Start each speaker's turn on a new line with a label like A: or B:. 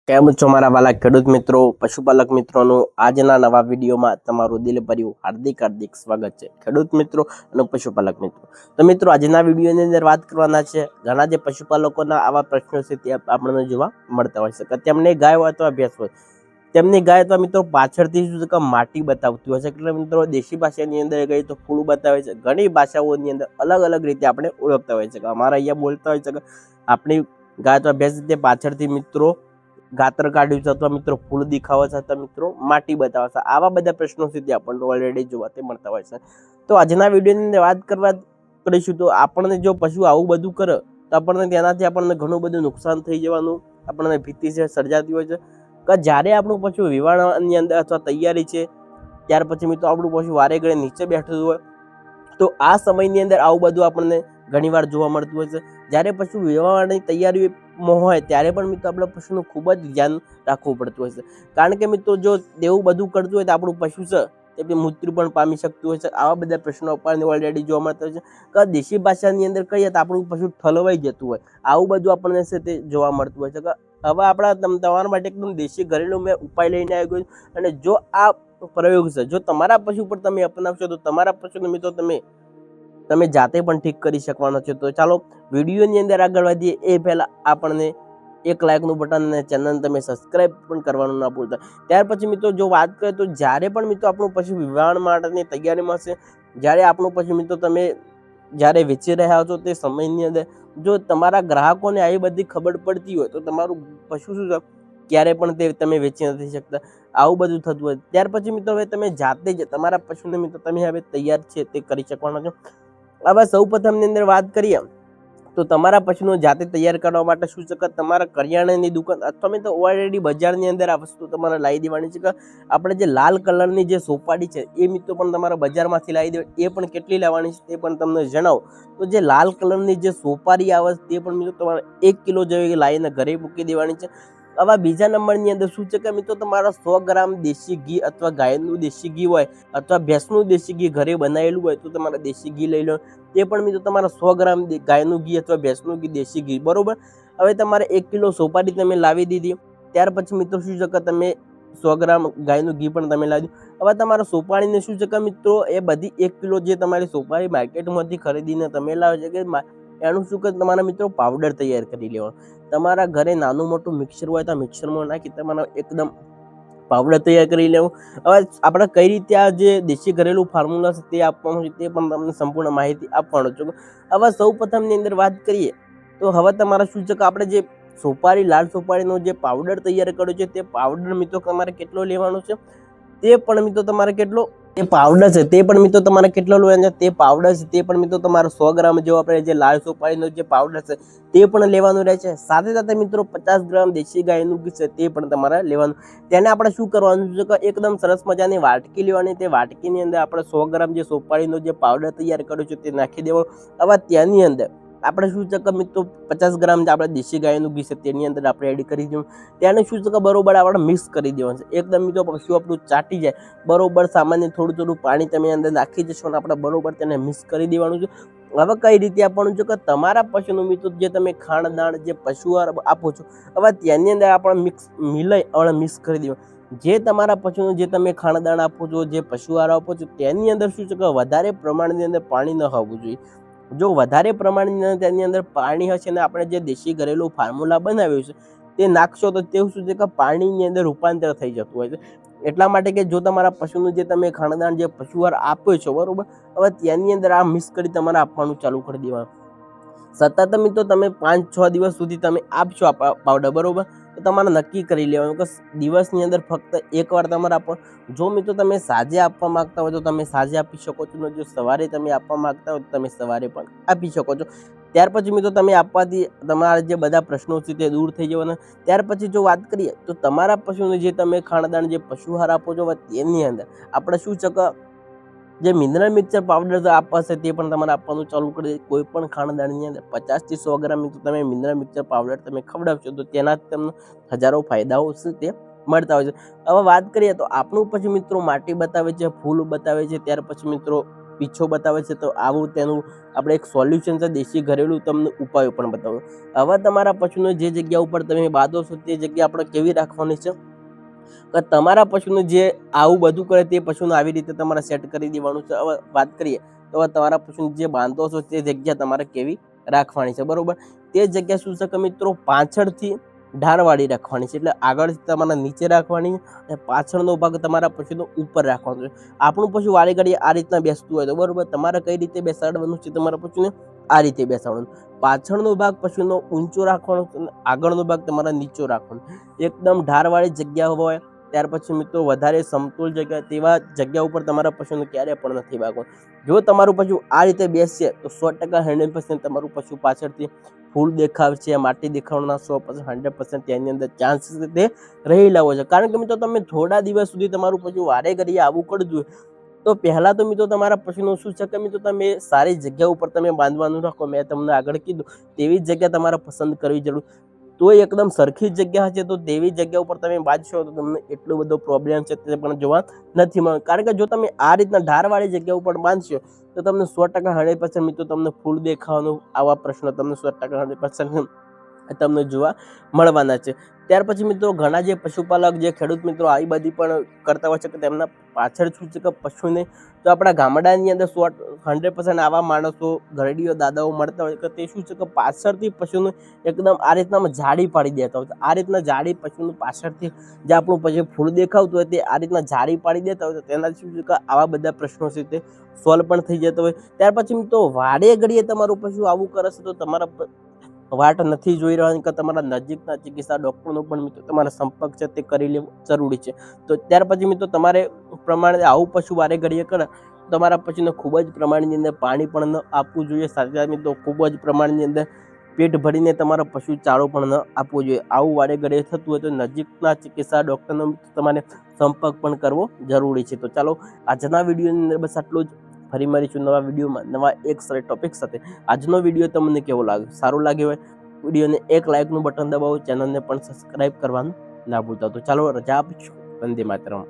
A: કેમ છો મારા વાલા ખેડૂત મિત્રો, પશુપાલક મિત્રોનું આજના નવા વિડીયોમાં તમારું દિલભર્યું હાર્દિક સ્વાગત છે ખેડૂત મિત્રો અને પશુપાલક મિત્રો। તો મિત્રો આજના વિડીયોની અંદર વાત કરવાના છે ઘણા જે પશુપાલકોના આવા પ્રશ્નો છે તે આપણને જોવા મળતા હોય છે કે તેમની ગાય હોય અથવા ભેંસ હોય, તેમની ગાય અથવા મિત્રો પાછળથી શું છે કે માટી બતાવતી હોય છે। એટલે મિત્રો દેશી ભાષાની અંદર ગઈ તો ફૂલ બતાવે છે, ઘણી ભાષાઓની અંદર અલગ અલગ રીતે આપણે ઓળખતા હોય છે કે અમારા અહીંયા બોલતા હોય છે કે આપણી ગાય અથવા ભેંસ તે પાછળથી મિત્રો ગાત્ર કાઢ્યું છે અથવા મિત્રો ફૂલ દેખાવા છે અથવા મિત્રો માટી બતાવે છે, આવા બધા પ્રશ્નો છે તે આપણને ઓલરેડી જોવા મળતા હોય છે। તો આજના વિડીયોની અંદર વાત કરવા કરીશું તો આપણને જો પશુ આવું બધું કરે તો આપણને તેનાથી આપણને ઘણું બધું નુકસાન થઈ જવાનું આપણને ભીતિ છે સર્જાતી હોય છે કે જ્યારે આપણું પશુ વિવાળાની અંદર અથવા તૈયારી છે ત્યાર પછી મિત્રો આપણું પશુ વારે ઘડે નીચે બેઠું હોય તો આ સમયની અંદર આવું બધું આપણને ઘણીવાર જોવા મળતું હોય છે। જ્યારે પશુ વિવાહની તૈયારીમાં હોય ત્યારે પણ મિત્રો આપણા પશુનું ખૂબ જ ધ્યાન રાખવું પડતું હોય છે, કારણ કે મિત્રો જો તેવું બધું કરતું હોય તો આપણું પશુ છે તે મૃત્યુ પણ પામી શકતું હોય છે। આવા બધા પ્રશ્નો આપણને ઓલરેડી જોવા મળતા હોય છે કે દેશી ભાષાની અંદર કહીએ તો આપણું પશુ ઠલવાઈ જતું હોય, આવું બધું આપણને છે તે જોવા મળતું હોય છે કે હવે આપણા તમારા માટે એકદમ દેશી ઘરેલું મેં ઉપાય લઈને આવી ગયો છું। અને જો આ પ્રયોગ છે જો તમારા પશુ પર તમે અપનાવશો તો તમારા પશુને મિત્રો તમે જાતે પણ ઠીક કરી શકવાનો છે। તો ચાલો વિડીયોની અંદર આગળ વધીએ એ પહેલાં આપણને એક લાઇકનું બટન અને ચેનલ તમે સબસ્ક્રાઈબ પણ કરવાનું ના ભૂલતા। ત્યાર પછી મિત્રો જો વાત કરીએ તો જ્યારે પણ મિત્રો આપણું પશુ વિવાહ માટેની તૈયારીમાં છે, જ્યારે આપણું પશુ મિત્રો તમે જ્યારે વેચી રહ્યા છો તે સમયની અંદર જો તમારા ગ્રાહકોને આવી બધી ખબર પડતી હોય તો તમારું પશુ શું છે ક્યારે પણ તે તમે વેચી નથી શકતા, આવું બધું થતું હોય। ત્યાર પછી મિત્રો હવે તમે જાતે જ તમારા પશુને મિત્રો તમે હવે તૈયાર છે તે કરી શકવાના છો। હવે સૌ પ્રથમની અંદર વાત કરીએ તો તમારા પશુને જાતે તૈયાર કરવા માટે શું છે કે તમારા કરિયાણાની દુકાન અથવા તો ઓલરેડી બજારની અંદર આ વસ્તુ તમારે લાવી દેવાની છે કે આપણે જે લાલ કલરની જે સોપારી છે એ મિત્રો પણ તમારા બજારમાંથી લાવી દેવાની, એ પણ કેટલી લેવાની છે તે પણ તમને જણાવો। તો જે લાલ કલરની જે સોપારી આવે તે પણ મિત્રો તમારે 1 કિલો જેવી લાવીને ઘરે મૂકી દેવાની છે। હવે બીજા નંબરની અંદર શું છે કે મિત્રો તમારા 100 ગ્રામ દેશી ઘી અથવા ગાયનું દેશી ઘી હોય અથવા ભેંસનું દેશી ઘી ઘરે બનાવેલું હોય તો તમારે દેશી ઘી લઈ લો, તે પણ મિત્રો તમારા 100 ગ્રામ ગાયનું ઘી અથવા ભેંસનું ઘી દેશી ઘી બરોબર। હવે તમારે 1 કિલો સોપારી તમે લાવી દીધી, ત્યાર પછી મિત્રો શું છે કે તમે 100 ગ્રામ ગાયનું ઘી પણ તમે લાવી દીધું। હવે તમારા સોપારીને શું છે કે મિત્રો એ બધી 1 કિલો જે તમારી સોપારી માર્કેટમાંથી ખરીદીને તમે લાવો છો કે એનું શું કે તમારા મિત્રો પાવડર તૈયાર કરી લેવાનો। તમારા ઘરે નાનું મોટું મિક્સર હોય તો મિક્સરમાં નાખી તમારા એકદમ પાવડર તૈયાર કરી લેવું। હવે આપણે કઈ રીતે આ જે દેશી ઘરેલું ફોર્મ્યુલા છે તે આપવાનું છે તે પણ તમને સંપૂર્ણ માહિતી આપવાનું છું। હવે સૌ પ્રથમની અંદર વાત કરીએ તો હવે તમારે શું છે કે આપણે જે સોપારી લાલ સોપારીનો જે પાવડર તૈયાર કર્યો છે તે પાવડર મિત્રો તમારે કેટલો લેવાનો છે તે પણ મિત્રો તમારે કેટલો એ પાવડર છે તે પણ મિત્રો તમારે કેટલો લેવાનો છે તે પાવડર છે તે પણ મિત્રો તમારે 100 ગ્રામ જેવો આપણે જે લાલ સોપારીનો જે પાવડર છે તે પણ લેવાનું રહે છે। સાથે સાથે મિત્રો 50 ગ્રામ દેશી ગાયનું ઘી છે તે પણ તમારે લેવાનું। તેને આપણે શું કરવાનું છે કે એકદમ સરસ મજાની વાટકી લેવાની, તે વાટકીની અંદર આપણે 100 ગ્રામ જે સોપારીનો જે પાવડર તૈયાર કર્યો છે તે નાખી દેવાનો। હવે તેની અંદર આપણે શું છે કે મિત્રો 50 ગ્રામ જે આપણે દેશી ગાયનું ઘી છે તેની અંદર આપણે એડ કરી દેવું, તેને શું છે કે બરોબર આપણે મિક્સ કરી દેવાનું છે, એકદમ મિત્રો પશુ આપણું ચાટી જાય બરોબર, સામાન્ય થોડું પાણી તમે અંદર નાખી જશો અને આપણે બરોબર તેને મિક્સ કરી દેવાનું છે। હવે કઈ રીતે આપવાનું છે કે તમારા પશુનું મિત્રો જે તમે ખાણદાણ જે પશુ આપો છો હવે તેની અંદર આપણે મિક્સ કરી દેવાનું। જે તમારા પશુનું જે તમે ખાણદાણ આપો છો, જે પશુ આહાર આપો છો તેની અંદર શું છે કે વધારે પ્રમાણની અંદર પાણી ન હોવું જોઈએ। જો વધારે પ્રમાણની તેની અંદર પાણી હશે ને આપણે જે દેશી ઘરેલું ફોર્મ્યુલા બનાવ્યું છે તે નાખશો તો તેવું શું છે કે પાણીની અંદર રૂપાંતર થઈ જતું હોય છે। એટલા માટે કે જો તમારા પશુનું જે તમે ખાણદાણ જે પશુ આહાર આપો છો બરોબર, હવે તેની અંદર આ મિક્સ કરી તમારે આપવાનું ચાલુ કરી દેવાનું। સતત મિત્રો તમે 5-6 દિવસ સુધી તમે આપશો આ પાવડર બરોબર, તો તમારે નક્કી કરી લેવાનું કે દિવસની અંદર ફક્ત એકવાર તમારે આપો। જો મિત્રો તમે સાંજે આપવા માંગતા હોય તો તમે સાંજે આપી શકો છો, જો સવારે તમે આપવા માંગતા હોય તો તમે સવારે પણ આપી શકો છો। ત્યાર પછી મિત્રો તમે આપવાથી તમારા જે બધા પ્રશ્નો છે તે દૂર થઈ જવાના। ત્યાર પછી જો વાત કરીએ તો તમારા પશુને જે તમે ખાણદાણ જે પશુ આહાર આપો છો તેની અંદર આપણે શું છે કે જે મિનરલ મિક્સર પાવડર આપવાશે તે પણ તમારે આપવાનું ચાલુ કરી દે। કોઈ પણ ખાણદાણની અંદર 50 થી 100 ગ્રામ મિત્રો તમે મિનરલ મિક્સર પાવડર તમે ખવડાવશો તો તેનાથી તમને હજારો ફાયદાઓ છે તે મળતા હોય છે। હવે વાત કરીએ તો આપણું પછી મિત્રો માટી બતાવે છે, ફૂલ બતાવે છે, ત્યાર પછી મિત્રો પીછો બતાવે છે, તો આવું તેનું આપણે એક સોલ્યુશન છે, દેશી ઘરેલું તમને ઉપાયો પણ બતાવો. હવે તમારા પશુને જે જગ્યા ઉપર તમે બાંધો છો તે જગ્યા આપણે કેવી રાખવાની છે કે તમારા પશુને જે આવું બધું કરે તે પશુને આવી રીતે તમારે સેટ કરી દેવાનું છે. હવે વાત કરીએ તો હવે તમારા પશુને જે બાંધો છો તે જગ્યા તમારે કેવી રાખવાની છે, બરોબર. તે જગ્યા શું છે કે મિત્રો પાછળથી ઢાળવાળી રાખવાની છે, એટલે આગળથી તમારે નીચે રાખવાની અને પાછળનો ભાગ તમારા પશુનો ઉપર રાખવાનો છે. આપણું પશુ વાળી ઘડીએ આ રીતના બેસતું હોય તો બરોબર, તમારે કઈ રીતે બેસાડવાનું છે તમારા પશુને આ રીતે બેસાડવાનું. પાછળનો ભાગ પશુનો ઊંચો રાખવાનો, આગળનો ભાગ તમારે નીચો રાખવાનો. એકદમ ઢાળવાળી જગ્યા હોય ત્યાર પછી મિત્રો વધારે સમતોલ જગ્યા તેવા જગ્યા ઉપર તમારા પશુને ક્યારે પણ નથી વાગવાનું. જો તમારું પશુ આ રીતે બેસશે તો 100% 100% તમારું પશુ પાછળથી ફૂલ દેખાવશે, માટી દેખાવાના 100% 100% તેની અંદર ચાન્સીસ તે રહેલા હોય છે. કારણ કે મિત્રો તમે થોડા દિવસ સુધી તમારું પશુ વારે ઘડીએ આવું કરજો તો પહેલાં તો મિત્રો તમારા પશુનું શું છે કે મિત્રો તમે સારી જગ્યા ઉપર તમે બાંધવાનું રાખો. મેં તમને આગળ કીધું તેવી જગ્યા તમારે પસંદ કરવી જરૂર. તો એકદમ સરખી જગ્યા હશે તો તેવી જગ્યા ઉપર તમે બાંધશો તો તમને એટલો બધો પ્રોબ્લેમ છે તે પણ જોવા નથી મળે. કારણ કે જો તમે આ રીતના ઢાળવાળી જગ્યા ઉપર બાંધશો તો તમને 100% 100% મિત્રો તમને ફૂલ દેખાવાનું આવા પ્રશ્નો તમને 100% 100% તમને જોવા મળવાના છે. ત્યાર પછી મિત્રો ઘણા જે પશુપાલક જે ખેડૂત મિત્રો આવી બધી પણ કરતા હોય છે કે તેમના પાછળ શું છે કે પશુને તો આપણા ગામડાની અંદર 100% આવા માણસો ઘરડીઓ દાદાઓ મળતા હોય કે તે શું છે કે પાછળથી પશુને એકદમ આ રીતના જાળી પાડી દેતા હોય. આ રીતના જાળી પશુનું પાછળથી જે આપણું પછી ફૂલ દેખાવતું હોય તે આ રીતના જાળી પાડી દેતા હોય તો તેનાથી શું છે કે આવા બધા પ્રશ્નો છે તે સોલ્વ પણ થઈ જતા હોય. ત્યાર પછી મિત્રો વાડે ઘડીએ તમારું પશુ આવું કરે છે તો તમારા વાટ નથી જોઈ રહ્યા કે તમારા નજીકના ચિકિત્સા ડૉક્ટરનો પણ મિત્રો તમારા સંપર્ક છે તે કરી લેવો જરૂરી છે. તો ત્યાર પછી મિત્રો તમારે પ્રમાણે આવું પશુ વારે ઘડીએ કરે તમારા પશુને ખૂબ જ પ્રમાણની અંદર પાણી પણ ન આપવું જોઈએ. સાથે મિત્રો ખૂબ જ પ્રમાણની અંદર પેટ ભરીને તમારા પશુ ચારો પણ ન આપવો જોઈએ. આવું વારે ઘડીએ થતું હોય તો નજીકના ચિકિત્સા ડૉક્ટરનો તમારે સંપર્ક પણ કરવો જરૂરી છે. તો ચાલો આજના વિડીયોની અંદર બસ આટલું જ. ફરી મળીશું નવા વિડીયોમાં નવા એક સરળ ટોપિક સાથે. આજનો વિડીયો તમને કેવો લાગ્યો? સારું લાગ્યો હોય વિડીયોને એક લાઇકનું બટન દબાવો, ચેનલને પણ સબસ્ક્રાઈબ કરવાનું ના ભૂલતા. તો ચાલો રજા આપીશું. વંદે માતરમ.